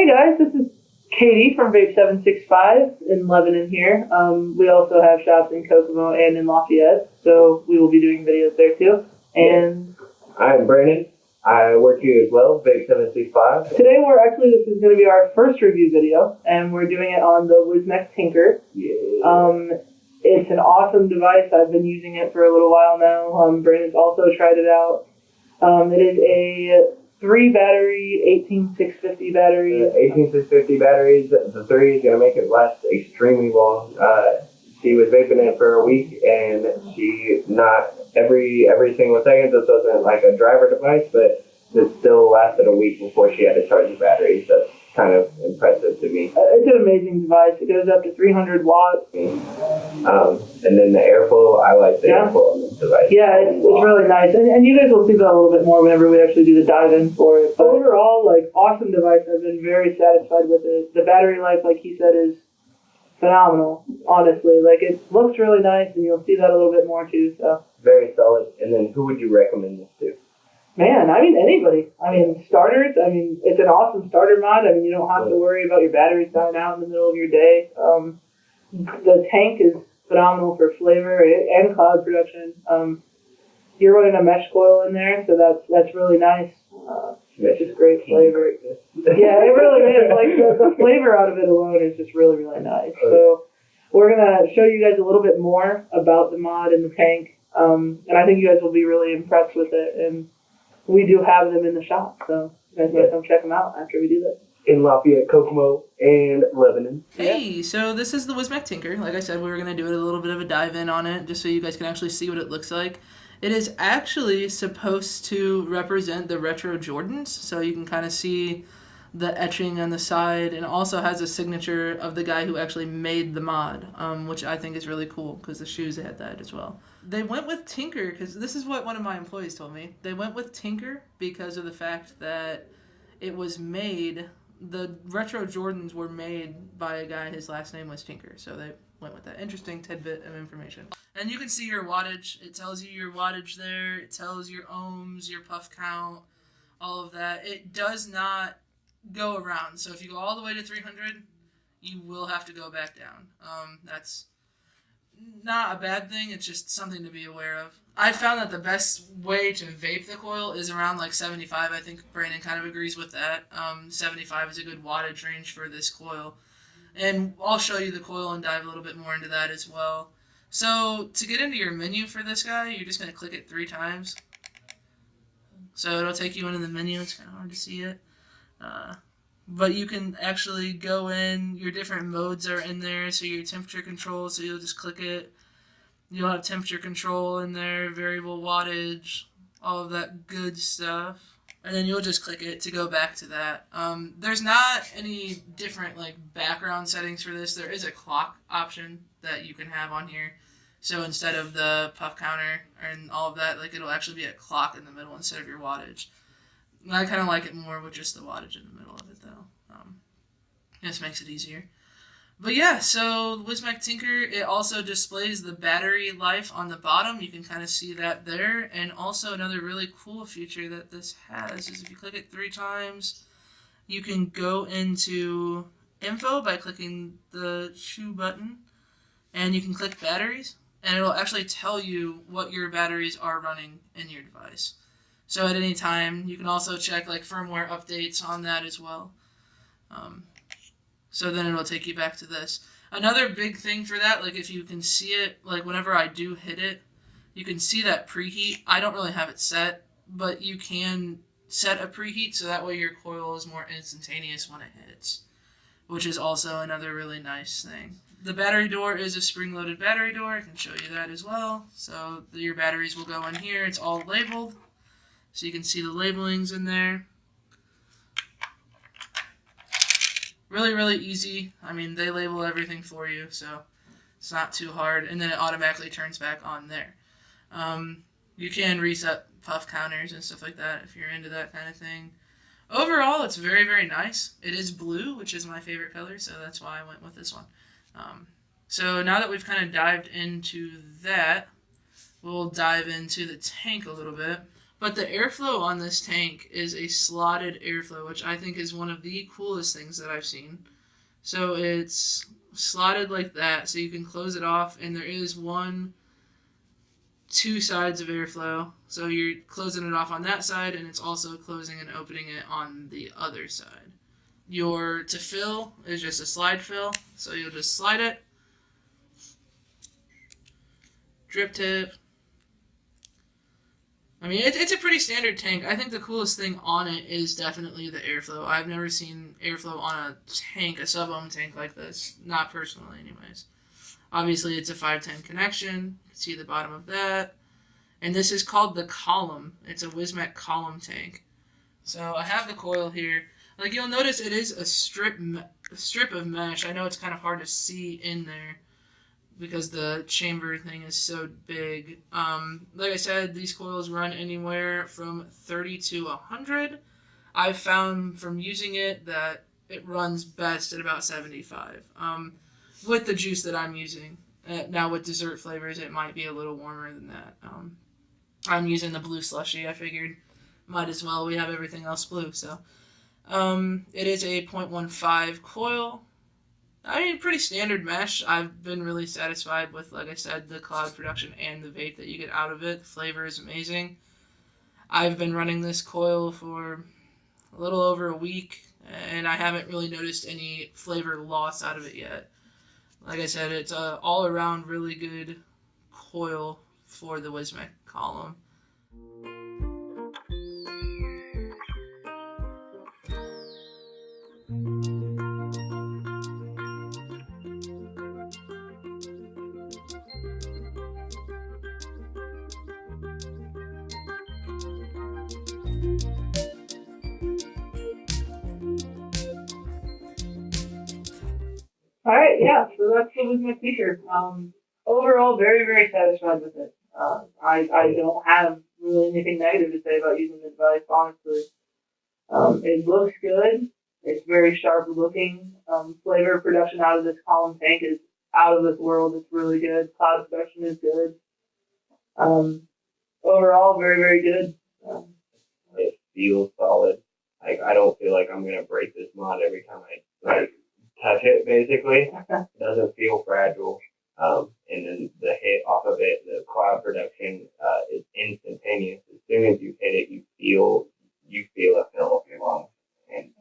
Hey guys, this is Katie from Vape 765 in Lebanon here. We also have shops in Kokomo and in Lafayette, so we will be doing videos there too. And I'm Brandon. I work here as well, Vape 765. Today this is going to be our first review video, and we're doing it on the Wismec Tinker. Yeah. It's an awesome device. I've been using it for a little while now. Brandon's also tried it out. It is a 3-battery, 18650 battery. 18650 batteries. The 3 is going to make it last extremely long. She was vaping it for a week, and she not every single second. This wasn't like a driver device, but it still lasted a week before she had to charge the batteries. That's kind of impressive to me. It's an amazing device. It goes up to 300 watts. And then the airflow, I like the airflow on this device. Yeah, it's really nice. And you guys will see that a little bit more whenever we actually do the dive-in for it. But overall, awesome device. I've been very satisfied with it. The battery life, like he said, is phenomenal, honestly. It looks really nice, and you'll see that a little bit more, too. So very solid. And then who would you recommend this to? Man, anybody. Starters. It's an awesome starter mod. You don't have to worry about your batteries dying out in the middle of your day. The tank is phenomenal for flavor and cloud production. You're running a mesh coil in there, so that's really nice. It's just great flavor. Yeah, it really is. The flavor out of it alone is just really, really nice. So we're gonna show you guys a little bit more about the mod and the tank, and I think you guys will be really impressed with it. And we do have them in the shop, so you guys can come check them out after we do this. In Lafayette, Kokomo, and Lebanon. Hey, so this is the Wismec Tinker. Like I said, we were going to do a little bit of a dive-in on it, just so you guys can actually see what it looks like. It is actually supposed to represent the retro Jordans, so you can kind of see the etching on the side, and also has a signature of the guy who actually made the mod, which I think is really cool, because the shoes had that as well. They went with Tinker, because this is what one of my employees told me. They went with Tinker because of the fact that it was made... The retro Jordans were made by a guy, his last name was Tinker, so they went with that. Interesting tidbit of information. And you can see your wattage. It tells you your wattage there. It tells your ohms, your puff count, all of that. It does not go around. So if you go all the way to 300, you will have to go back down. That's not a bad thing. It's just something to be aware of. I found that the best way to vape the coil is around 75. I think Brandon kind of agrees with that. 75 is a good wattage range for this coil. And I'll show you the coil and dive a little bit more into that as well. So to get into your menu for this guy, you're just going to click it 3 times. So it'll take you into the menu. It's kind of hard to see it. But you can actually go in, your different modes are in there, so your temperature control, so you'll just click it. You'll have temperature control in there, variable wattage, all of that good stuff. And then you'll just click it to go back to that. There's not any different background settings for this. There is a clock option that you can have on here. So instead of the puff counter and all of that, it'll actually be a clock in the middle instead of your wattage. I kind of like it more with just the wattage in the middle of it, though. It just makes it easier. But yeah, so Wismec Tinker, it also displays the battery life on the bottom. You can kind of see that there. And also another really cool feature that this has is if you click it 3 times, you can go into info by clicking the shoe button. And you can click batteries. And it'll actually tell you what your batteries are running in your device. So at any time, you can also check firmware updates on that as well. So then it'll take you back to this. Another big thing for that, if you can see it, whenever I do hit it, you can see that preheat. I don't really have it set, but you can set a preheat so that way your coil is more instantaneous when it hits, which is also another really nice thing. The battery door is a spring-loaded battery door. I can show you that as well. So your batteries will go in here. It's all labeled. So you can see the labelings in there. Really, really easy. They label everything for you, so it's not too hard. And then it automatically turns back on there. You can reset puff counters and stuff like that if you're into that kind of thing. Overall, it's very, very nice. It is blue, which is my favorite color, so that's why I went with this one. So now that we've kind of dived into that, we'll dive into the tank a little bit. But the airflow on this tank is a slotted airflow, which I think is one of the coolest things that I've seen. So it's slotted like that, so you can close it off, and there is two sides of airflow. So you're closing it off on that side, and it's also closing and opening it on the other side. Your to fill is just a slide fill, so you'll just slide it, drip tip. I mean, it's a pretty standard tank. I think the coolest thing on it is definitely the airflow. I've never seen airflow on a tank, a sub-ohm tank like this. Not personally, anyways. Obviously, it's a 510 connection. You can see the bottom of that. And this is called the column. It's a Wismec column tank. So I have the coil here. Like, you'll notice it is a strip of mesh. I know it's kind of hard to see in there because the chamber thing is so big. Like I said, these coils run anywhere from 30 to 100. I've found from using it that it runs best at about 75 with the juice that I'm using. Now with dessert flavors, it might be a little warmer than that. I'm using the blue slushy. I figured might as well. We have everything else blue. So it is a 0.15 coil. I mean, pretty standard mesh. I've been really satisfied with, like I said, the cloud production and the vape that you get out of it. The flavor is amazing. I've been running this coil for a little over a week, and I haven't really noticed any flavor loss out of it yet. Like I said, it's an all-around really good coil for the Wismec column. All right, yeah, so that's the Wismec speaker. Overall, very, very satisfied with it. I don't have really anything negative to say about using the device, honestly. It looks good. It's very sharp looking. Flavor production out of this column tank is out of this world. It's really good. Cloud production is good. Overall, very, very good. It feels solid. Like, I don't feel like I'm gonna break this mod every time I touch it. Basically, it doesn't feel fragile. And then the hit off of it, the cloud production, is instantaneous. As soon as you hit it, you feel a fill of your lungs, and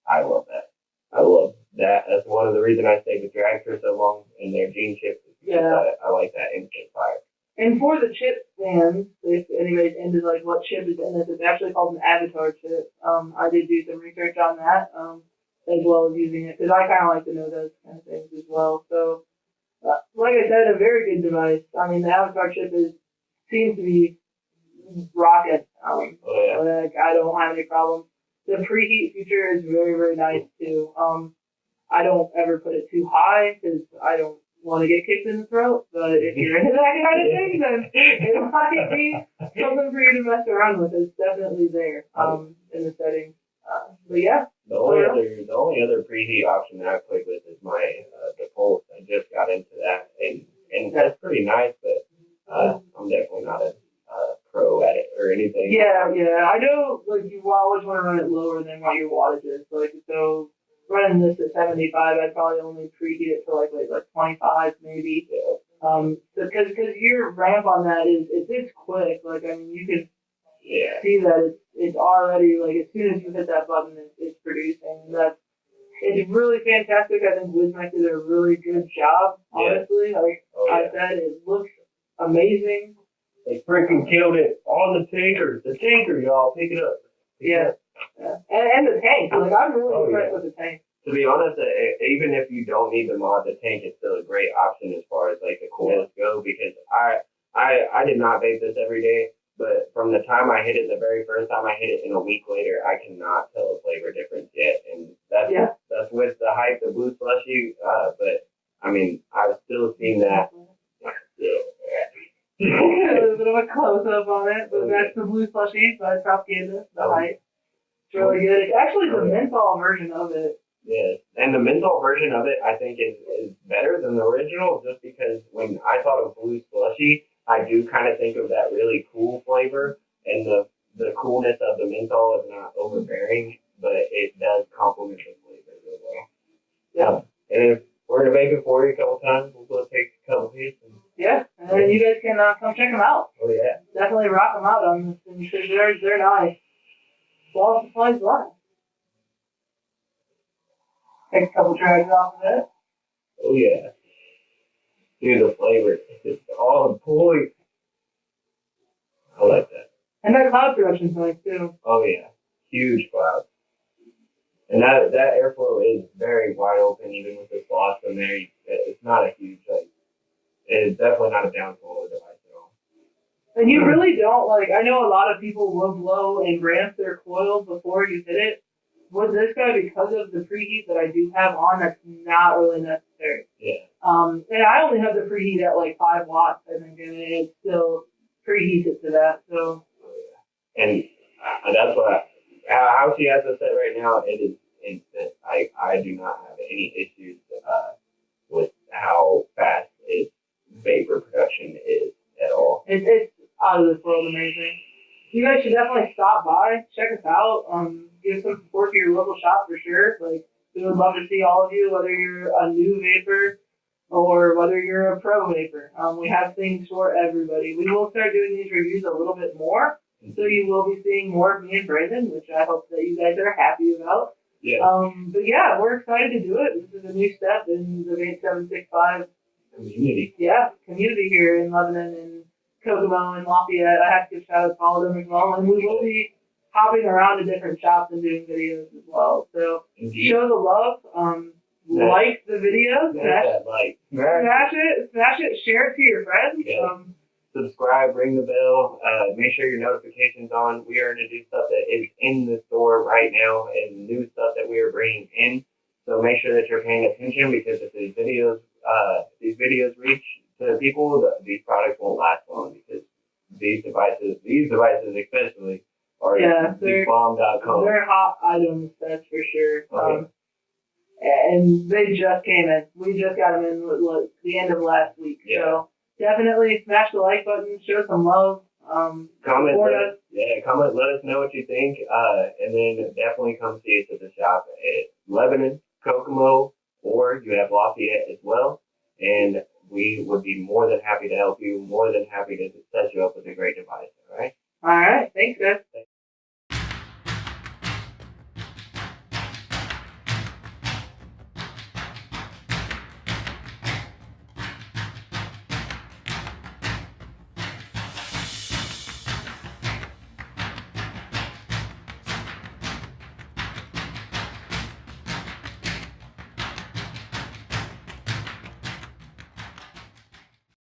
I love that. I love that. That's one of the reasons I stayed with Drag for so long in their gene chips. Yeah, I like that instant fire. and for the chip fans, if anybody's into like what chip is in this, it's actually called an avatar chip. I did do some research on that, as well as using it, because I kind of like to know those kind of things as well. So, like I said, a very good device. I mean, the avatar chip seems to be rocket. Like, I don't have any problem. The preheat feature is very, very nice too. I don't ever put it too high because I don't want to get kicked in the throat. But if you're into that kind of thing, then it might be something for you to mess around with. It's definitely there in the settings. But yeah. The only other preheat option that I played with is my the Pulse. I just got into that, and that's pretty nice, but I'm definitely not a pro at it or anything. Yeah. I know, like, you always want to run it lower than what your wattage is. Like, so running this at 75, I'd probably only preheat it to like 25 maybe. So because your ramp on that it's quick. Like, I mean, you can see that it's already, like, as soon as you hit that button, it's producing. It's really fantastic. I think Wismec did a really good job, honestly. Like I said, it looks amazing. They freaking killed it on the tanker. The tanker, y'all, pick it up. Yeah. And the tank. Like, I'm really impressed with the tank. To be honest, even if you don't need the mod, the tank is still a great option as far as like the coils go, because I did not vape this every day. But from the time I hit it, the very first time I hit it, and a week later, I cannot tell a flavor difference yet. And that's with the hype, the blue slushy. But I mean, I've still seen that. A little bit of a close up on it, but that's the blue slushy by Propaganda, the hype. It's really good. It's actually the menthol version of it. Yeah, and the menthol version of it, I think, is better than the original, just because when I thought of blue slushy, I do kind of think of that really cool flavor, and the the coolness of the menthol is not overbearing, but it does complement the flavor really well. Yeah. And if we're gonna vape it for you a couple times, we'll go take a couple hits. Yeah, and then you guys can come check them out. Oh yeah. Definitely rock them out on this, and because they're nice. Well, supplies last. Take a couple drags off of it. Oh yeah. Dude, the flavor, it's all the point. I like that. And that cloud production's nice too. Oh yeah, huge cloud. And that airflow is very wide open, even with the slots in there. It's not a huge, like, it's definitely not a downfall of the device at all. And you really don't, like, I know a lot of people will blow and ramp their coil before you hit it. With this guy, because of the preheat that I do have on, that's not really necessary. Yeah. And I only have the preheat at like 5 watts, I think, and it still preheats it to that, so. And that's what, how she has it set right now, it is instant. I do not have any issues with how fast its vapor production is at all. It's out of this world amazing. You guys should definitely stop by, check us out, give some support to your local shop for sure. Like, we would love to see all of you, whether you're a new vapor or whether you're a pro vapor. We have things for everybody. We will start doing these reviews a little bit more, so you will be seeing more of me and Brandon, which I hope that you guys are happy about. Yeah. But yeah, we're excited to do it. This is a new step in the Vape 765 community. Yeah, community here in Lebanon and Kokomo and Lafayette. I have to give shout out to all of them as well. And we will be hopping around to different shops and doing videos as well. So show the love. Like the video. Smash it, share it to your friends. Yeah. Subscribe, ring the bell, make sure your notifications on. We are going to do stuff that is in the store right now and new stuff that we are bringing in. So make sure that you're paying attention, because if these videos reach to people, these products won't last long, because these devices especially are bomb.com. They're hot items, that's for sure. Okay. And they just came in. We just got them in the end of last week. Yeah. So definitely smash the like button, show some love. Comment, let us know what you think, and then definitely come see us at the shop at Lebanon, Kokomo, or you have Lafayette as well, and we would be more than happy to help you, more than happy to set you up with a great device, all right? All right, thanks, guys.